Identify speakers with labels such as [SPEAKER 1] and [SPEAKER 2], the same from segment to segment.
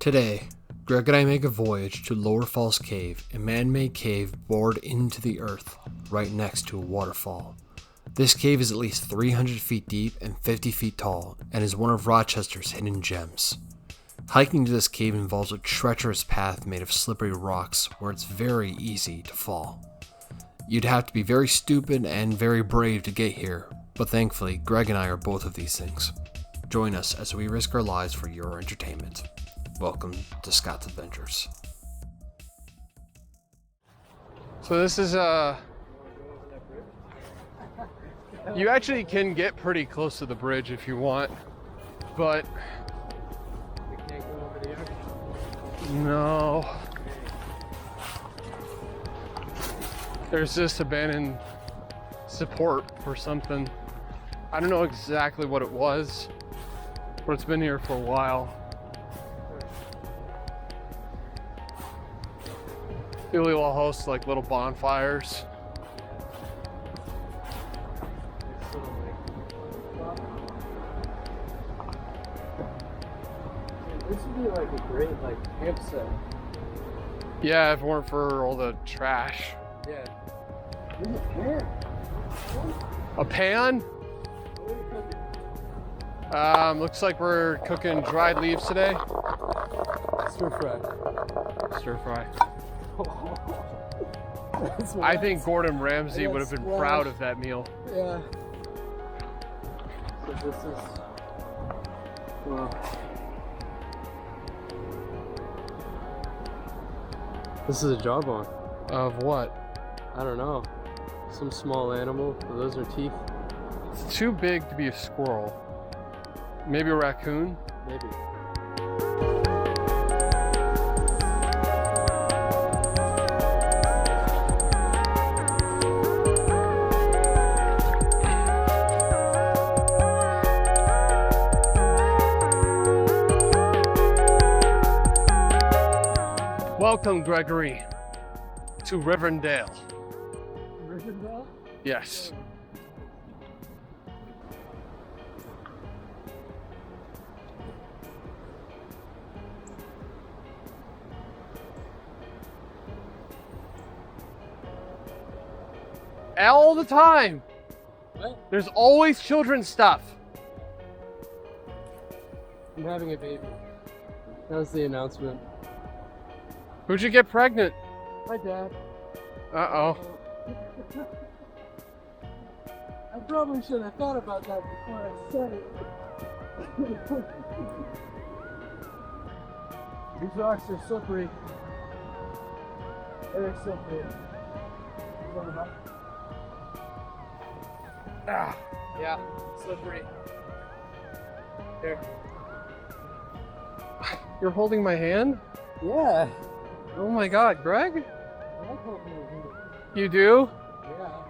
[SPEAKER 1] Today, Greg and I make a voyage to Lower Falls Cave, a man-made cave bored into the earth, right next to a waterfall. This cave is at least 300 feet deep and 50 feet tall, and is one of Rochester's hidden gems. Hiking to this cave involves a treacherous path made of slippery rocks where it's very easy to fall. You'd have to be very stupid and very brave to get here, but thankfully, Greg and I are both of these things. Join us as we risk our lives for your entertainment. Welcome to Scott's Adventures.
[SPEAKER 2] So this is you actually can get pretty close to the bridge if you want, but
[SPEAKER 3] We can't go over there.
[SPEAKER 2] no. There's this abandoned support for something. I don't know exactly what it was, but it's been here for a while. They will host like little bonfires.
[SPEAKER 3] It's sort of like, this would be like a great campsite.
[SPEAKER 2] Yeah, if it weren't for all the trash.
[SPEAKER 3] Yeah. There's a pan.
[SPEAKER 2] A pan?
[SPEAKER 3] What are you cooking?
[SPEAKER 2] Looks like we're cooking dried leaves today.
[SPEAKER 3] Stir fry.
[SPEAKER 2] Stir fry.
[SPEAKER 3] That's
[SPEAKER 2] I
[SPEAKER 3] what
[SPEAKER 2] think Gordon Ramsay
[SPEAKER 3] I
[SPEAKER 2] would have been
[SPEAKER 3] splash.
[SPEAKER 2] proud of that meal.
[SPEAKER 3] Yeah. So this is. Well. This is a jawbone.
[SPEAKER 2] Of what?
[SPEAKER 3] I don't know. Some small animal. Are those are teeth?
[SPEAKER 2] It's too big to be a squirrel. Maybe a raccoon?
[SPEAKER 3] Maybe.
[SPEAKER 2] Welcome, Gregory, to Rivendell.
[SPEAKER 3] Rivendell?
[SPEAKER 2] Yes. All the time.
[SPEAKER 3] What?
[SPEAKER 2] There's always children's stuff.
[SPEAKER 3] I'm having a baby. That was the announcement.
[SPEAKER 2] Who'd you get pregnant?
[SPEAKER 3] My dad.
[SPEAKER 2] Uh-oh.
[SPEAKER 3] I probably should have thought about that before I said it. These rocks are slippery. Very slippery. Ah, yeah, slippery. Here.
[SPEAKER 2] You're holding my hand?
[SPEAKER 3] Yeah.
[SPEAKER 2] Oh my God, Greg?
[SPEAKER 3] I like holding your hand.
[SPEAKER 2] You do?
[SPEAKER 3] Yeah.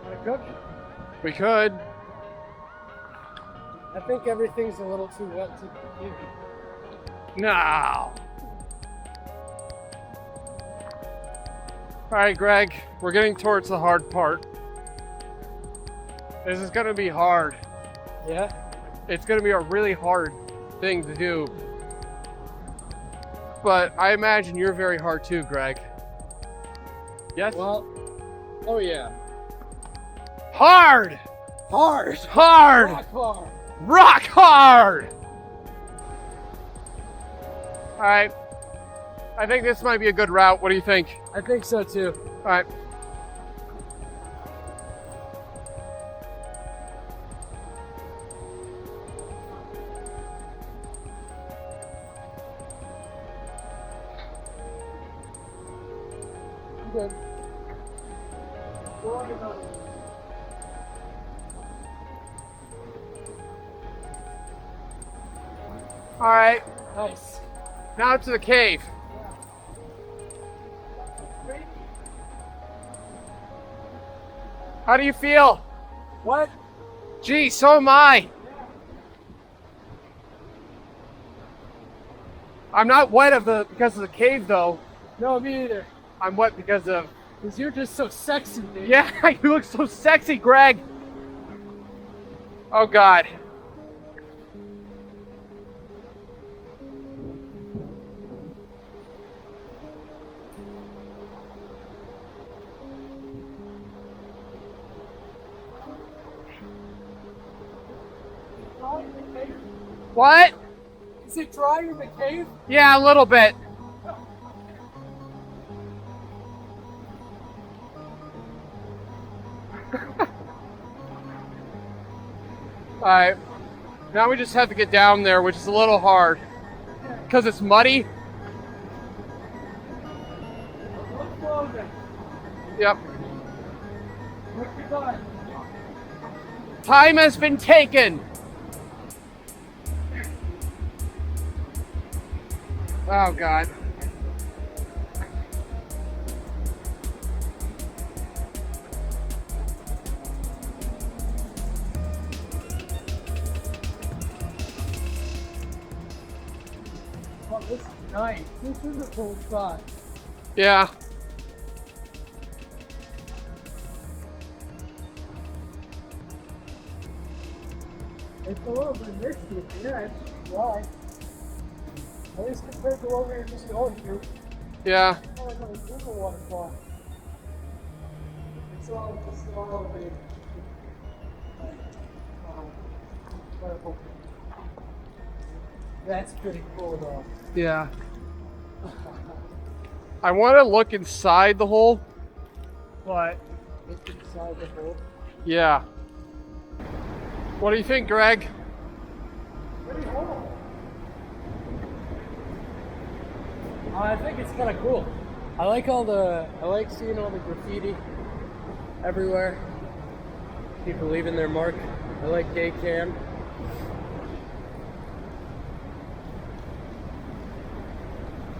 [SPEAKER 3] Wanna cook?
[SPEAKER 2] We could.
[SPEAKER 3] I think everything's a little too wet to give.
[SPEAKER 2] No. All right, Greg, we're getting towards the hard part. This is gonna be hard.
[SPEAKER 3] Yeah?
[SPEAKER 2] It's gonna be a really hard thing to do. But I imagine you're very hard too, Greg. Yes?
[SPEAKER 3] Well, oh yeah.
[SPEAKER 2] Hard!
[SPEAKER 3] Hard!
[SPEAKER 2] Hard!
[SPEAKER 3] Rock hard!
[SPEAKER 2] Rock hard! All right. I think this might be a good route. What do you think?
[SPEAKER 3] I think so too.
[SPEAKER 2] All right.
[SPEAKER 3] I'm good. Go on, go on.
[SPEAKER 2] All right.
[SPEAKER 3] Nice.
[SPEAKER 2] Now to the cave. How do you feel?
[SPEAKER 3] What?
[SPEAKER 2] Gee, so am I. I'm not wet because of the cave though.
[SPEAKER 3] No, me either.
[SPEAKER 2] I'm wet because of
[SPEAKER 3] Because you're just so sexy, dude.
[SPEAKER 2] Yeah, you look so sexy, Greg. Oh, God. What?
[SPEAKER 3] Is it dry in the cave?
[SPEAKER 2] Yeah, a little bit. Alright. Now we just have to get down there, which is a little hard. Because it's muddy. Yep. Time has been taken. Oh, God.
[SPEAKER 3] Oh, this is nice. This is a cool spot.
[SPEAKER 2] Yeah.
[SPEAKER 3] It's a little bit misty. Yeah, it's dry. At least compared to what we were just going through.
[SPEAKER 2] Yeah.
[SPEAKER 3] Oh, no, it's a waterfall. It's all just all over here. Wonderful. That's pretty cool, though.
[SPEAKER 2] Yeah. I want to look inside the hole, but
[SPEAKER 3] Look inside the hole.
[SPEAKER 2] yeah. What do you think, Greg?
[SPEAKER 3] Pretty cool. I think it's kind of cool. I like seeing all the graffiti everywhere. People leaving their mark. I like gay cam.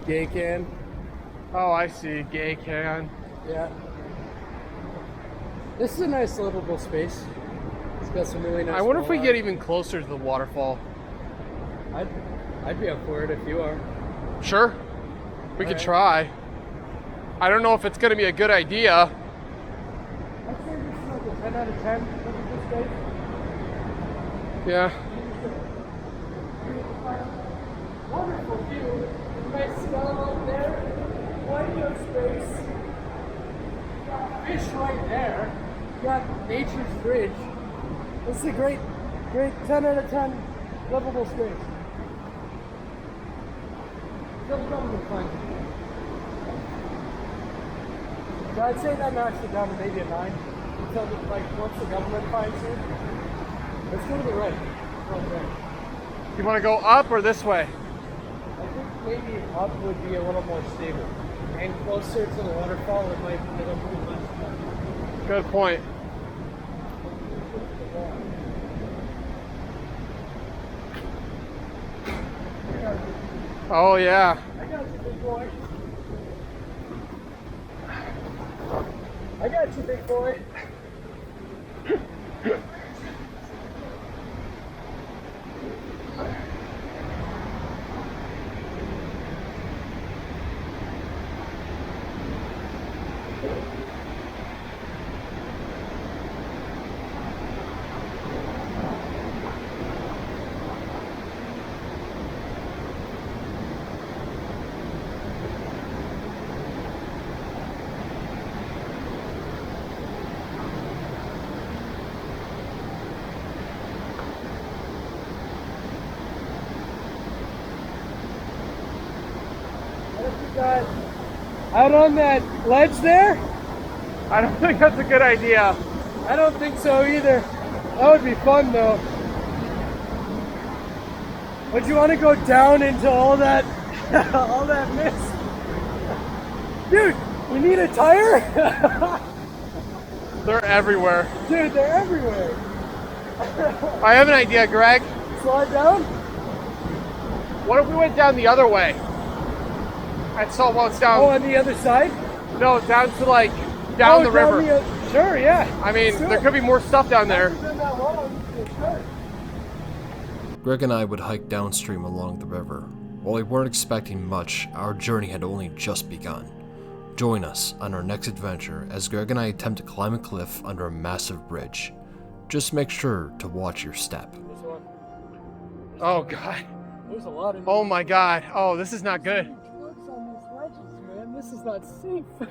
[SPEAKER 3] Gay can.
[SPEAKER 2] Oh, I see. Gay can.
[SPEAKER 3] Yeah. This is a nice livable space. It's got some really nice.
[SPEAKER 2] I wonder if we
[SPEAKER 3] wall
[SPEAKER 2] get
[SPEAKER 3] art.
[SPEAKER 2] even closer to the waterfall.
[SPEAKER 3] I'd be up for it if you are.
[SPEAKER 2] Sure. We could
[SPEAKER 3] Alright.
[SPEAKER 2] try. I don't know if it's going to be a good idea.
[SPEAKER 3] I'd say this is like a 10 out of 10. Look at this space.
[SPEAKER 2] Yeah.
[SPEAKER 3] Wonderful view. Nice smell out there. Plenty of space. Got fish right there. Got nature's fridge. This is a great 10 out of 10 livable space. Still government funded. So I'd say that knocks it down to maybe a 9. Until once the government finds it. Let's go to the right. Right there.
[SPEAKER 2] You want to go up or this way?
[SPEAKER 3] I think maybe up would be a little more stable. And closer to the waterfall, it'll move less.
[SPEAKER 2] Good point. Oh, yeah.
[SPEAKER 3] I got you, big boy. I got you, big boy. Out on that ledge there?
[SPEAKER 2] I don't think that's a good idea.
[SPEAKER 3] I don't think so either. That would be fun though. Would you want to go down into all that all that mist? Dude, we need a tire?
[SPEAKER 2] They're everywhere.
[SPEAKER 3] Dude, they're everywhere.
[SPEAKER 2] I have an idea, Greg.
[SPEAKER 3] Slide down?
[SPEAKER 2] What if we went down the other way? I saw once down.
[SPEAKER 3] Oh, on the other side?
[SPEAKER 2] No, down to like down the river.
[SPEAKER 3] Sure, yeah.
[SPEAKER 2] I mean, there could be more stuff down there.
[SPEAKER 1] Greg and I would hike downstream along the river. While we weren't expecting much, our journey had only just begun. Join us on our next adventure as Greg and I attempt to climb a cliff under a massive bridge. Just make sure to watch your step.
[SPEAKER 2] Oh God.
[SPEAKER 3] There's a lot
[SPEAKER 2] Oh my God. Oh, this is not good.
[SPEAKER 3] Trucks on these ledges, man. This is not safe.